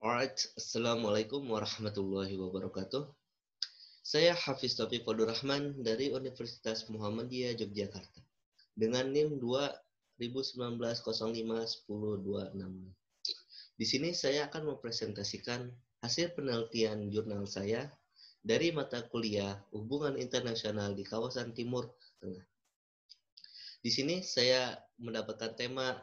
Alright, Assalamualaikum warahmatullahi wabarakatuh. Saya Hafiz Taufik Fadurrahman dari Universitas Muhammadiyah Yogyakarta dengan NIM 2019-05-1026. Di sini saya akan mempresentasikan hasil penelitian jurnal saya dari mata kuliah Hubungan Internasional di kawasan Timur Tengah. Di sini saya mendapatkan tema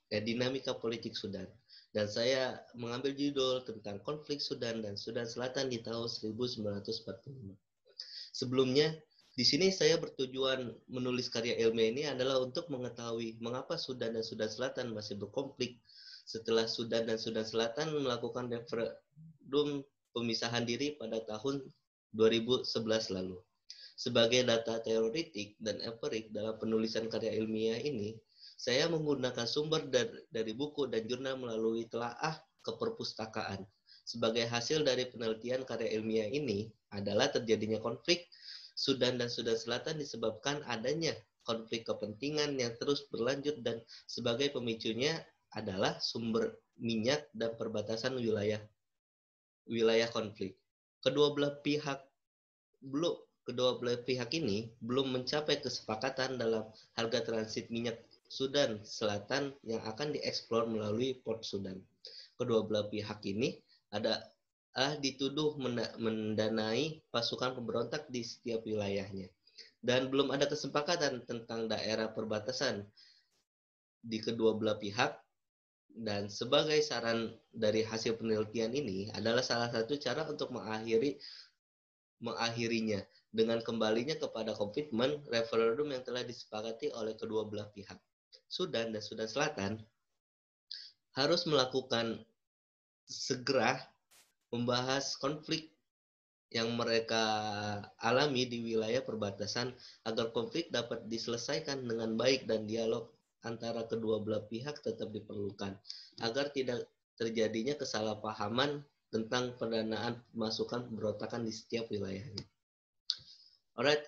dinamika politik Sudan. Dan saya mengambil judul tentang konflik Sudan dan Sudan Selatan di tahun 1945. Sebelumnya, di sini saya bertujuan menulis karya ilmiah ini adalah untuk mengetahui mengapa Sudan dan Sudan Selatan masih berkonflik setelah Sudan dan Sudan Selatan melakukan referendum pemisahan diri pada tahun 2011 lalu. Sebagai data teoretik dan empirik dalam penulisan karya ilmiah ini, saya menggunakan sumber dari buku dan jurnal melalui telaah keperpustakaan. Sebagai hasil dari penelitian karya ilmiah ini adalah terjadinya konflik Sudan dan Sudan Selatan disebabkan adanya konflik kepentingan yang terus berlanjut dan sebagai pemicunya adalah sumber minyak dan perbatasan wilayah konflik. Kedua belah pihak ini belum mencapai kesepakatan dalam harga transit minyak Sudan Selatan yang akan dieksplor melalui Port Sudan. Kedua belah pihak ini dituduh mendanai pasukan pemberontak di setiap wilayahnya. Dan belum ada kesepakatan tentang daerah perbatasan di kedua belah pihak. Dan sebagai saran dari hasil penelitian ini adalah salah satu cara untuk mengakhirinya dengan kembalinya kepada komitmen referendum yang telah disepakati oleh kedua belah pihak. Sudan dan Sudan Selatan harus melakukan segera membahas konflik yang mereka alami di wilayah perbatasan agar konflik dapat diselesaikan dengan baik dan dialog antara kedua belah pihak tetap diperlukan agar tidak terjadinya kesalahpahaman tentang pendanaan pemasukan pemberontakan di setiap wilayahnya. Alright,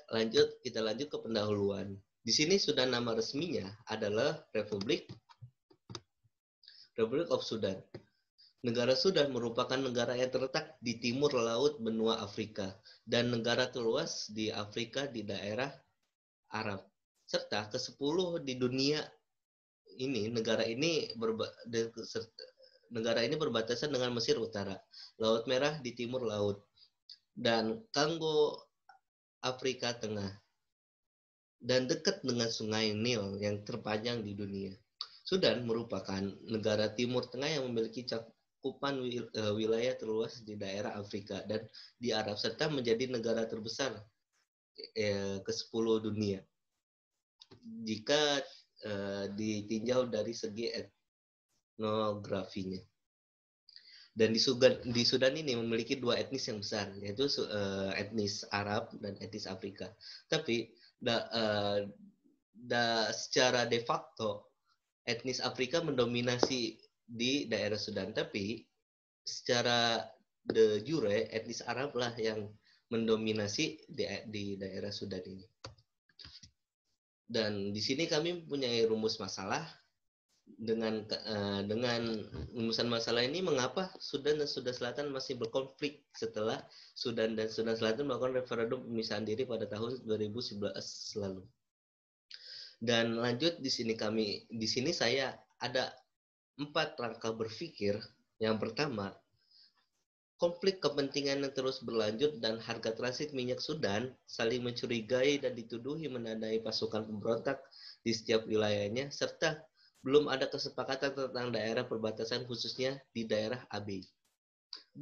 kita lanjut ke pendahuluan. Di sini sudah nama resminya adalah Republic of Sudan. Negara Sudan merupakan negara yang terletak di timur laut benua Afrika dan negara terluas di Afrika di daerah Arab. Serta ke-10 di dunia ini, negara ini berbatasan dengan Mesir Utara, Laut Merah di timur laut, dan Kongo Afrika Tengah, dan dekat dengan Sungai Nil yang terpanjang di dunia. Sudan merupakan negara Timur Tengah yang memiliki cakupan wilayah terluas di daerah Afrika dan di Arab, serta menjadi negara terbesar ke-10 dunia jika ditinjau dari segi etnografinya. Dan di Sudan ini memiliki dua etnis yang besar, yaitu etnis Arab dan etnis Afrika. Tapi secara de facto etnis Afrika mendominasi di daerah Sudan, tapi secara de jure etnis Arab lah yang mendominasi di daerah Sudan ini. Dan di sini kami punya rumus masalah. Dengan rumusan masalah ini, mengapa Sudan dan Sudan Selatan masih berkonflik setelah Sudan dan Sudan Selatan melakukan referendum pemisahan diri pada tahun 2011 lalu. Dan lanjut di sini saya ada 4 rangka berpikir. Yang pertama, konflik kepentingan yang terus berlanjut dan harga transit minyak Sudan saling mencurigai dan dituduhi menandai pasukan pemberontak di setiap wilayahnya, serta belum ada kesepakatan tentang daerah perbatasan khususnya di daerah Abyei.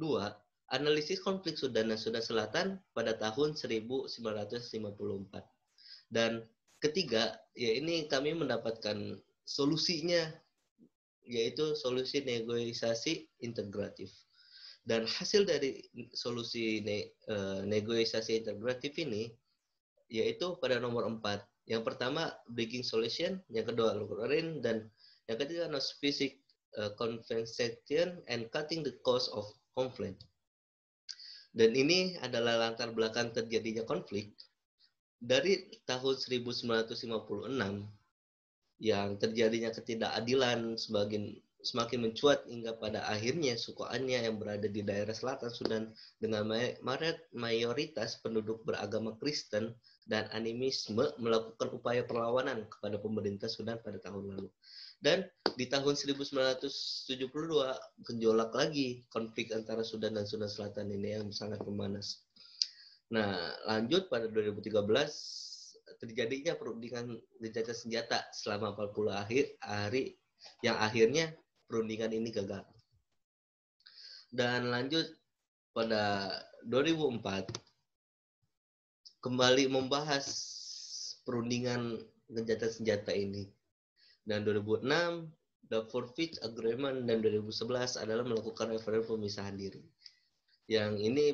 2. Analisis konflik Sudan dan Sudan Selatan pada tahun 1954. Dan ketiga, ini kami mendapatkan solusinya, yaitu solusi negosiasi integratif. Dan hasil dari solusi negosiasi integratif ini yaitu pada nomor 4. Yang pertama, bridging solution, yang kedua, lowering, dan yang ketiga, no-specific compensation and cutting the cost of conflict. Dan ini adalah latar belakang terjadinya konflik dari tahun 1956 yang terjadinya ketidakadilan semakin mencuat hingga pada akhirnya suku Anya yang berada di daerah selatan Sudan dengan mayoritas penduduk beragama Kristen dan animisme melakukan upaya perlawanan kepada pemerintah Sudan pada tahun lalu. Dan di tahun 1972 gejolak lagi konflik antara Sudan dan Sudan Selatan ini yang sangat memanas. Nah, lanjut pada 2013 terjadinya perundingan gencatan senjata selama 40 hari yang akhirnya perundingan ini gagal. Dan lanjut pada 2004 kembali membahas perundingan gencatan senjata ini. Dan 2006 Darfur Peace Agreement dan 2011 adalah melakukan referendum pemisahan diri. Yang ini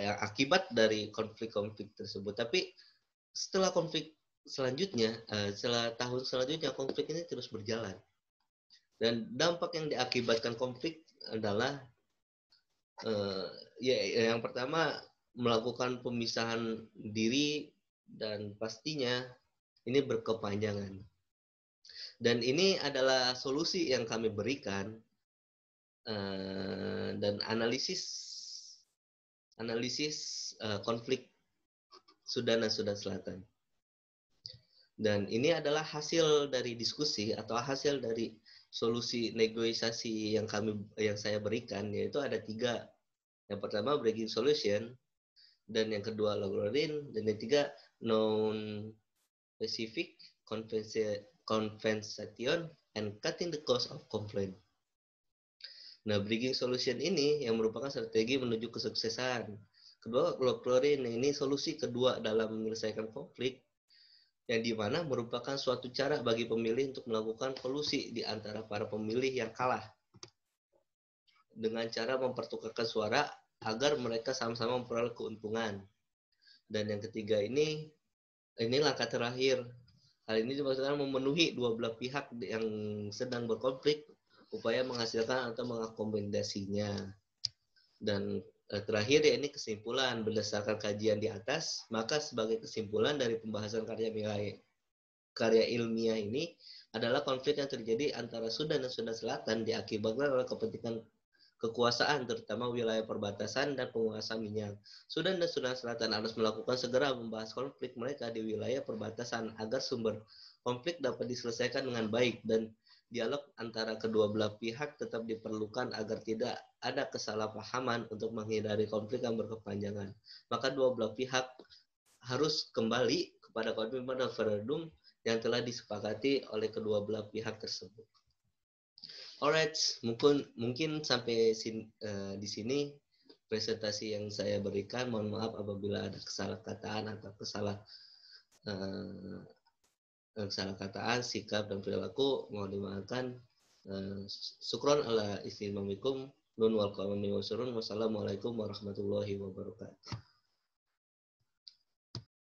yang akibat dari konflik-konflik tersebut. Tapi setelah konflik selanjutnya, setelah tahun selanjutnya konflik ini terus berjalan. Dan dampak yang diakibatkan konflik adalah yang pertama melakukan pemisahan diri dan pastinya ini berkepanjangan. Dan ini adalah solusi yang kami berikan dan analisis konflik Sudan dan Sudan Selatan. Dan ini adalah hasil dari diskusi atau hasil dari solusi negosiasi yang saya berikan, yaitu ada 3. Yang pertama breaking solution, dan yang kedua login, dan yang ketiga non-specific compensation and cutting the cost of complaint. Nah, bridging solution ini yang merupakan strategi menuju kesuksesan. Kedua, login ini solusi kedua dalam menyelesaikan konflik, yang dimana merupakan suatu cara bagi pemilih untuk melakukan kolusi di antara para pemilih yang kalah dengan cara mempertukarkan suara agar mereka sama-sama memperoleh keuntungan. Dan yang ketiga ini langkah terakhir. Hal ini dimaksudkan memenuhi dua belah pihak yang sedang berkonflik upaya menghasilkan atau mengakomodasinya. Dan terakhir ya ini kesimpulan berdasarkan kajian di atas, maka sebagai kesimpulan dari pembahasan karya ilmiah ini adalah konflik yang terjadi antara Sudan dan Sudan Selatan diakibatkan oleh kepentingan kekuasaan terutama wilayah perbatasan dan penguasa minyak. Sudan dan Sudan Selatan harus melakukan segera membahas konflik mereka di wilayah perbatasan agar sumber konflik dapat diselesaikan dengan baik dan dialog antara kedua belah pihak tetap diperlukan agar tidak ada kesalahpahaman untuk menghindari konflik yang berkepanjangan. Maka dua belah pihak harus kembali kepada komitmen referendum yang telah disepakati oleh kedua belah pihak tersebut. Alright, mungkin sampai di sini presentasi yang saya berikan. Mohon maaf apabila ada kesalahkataan atau kesalahkataan sikap dan perilaku, mohon dimaafkan. Syukron ala istimewakum. Nun wal qawmi wassalamualaikum warahmatullahi wabarakatuh.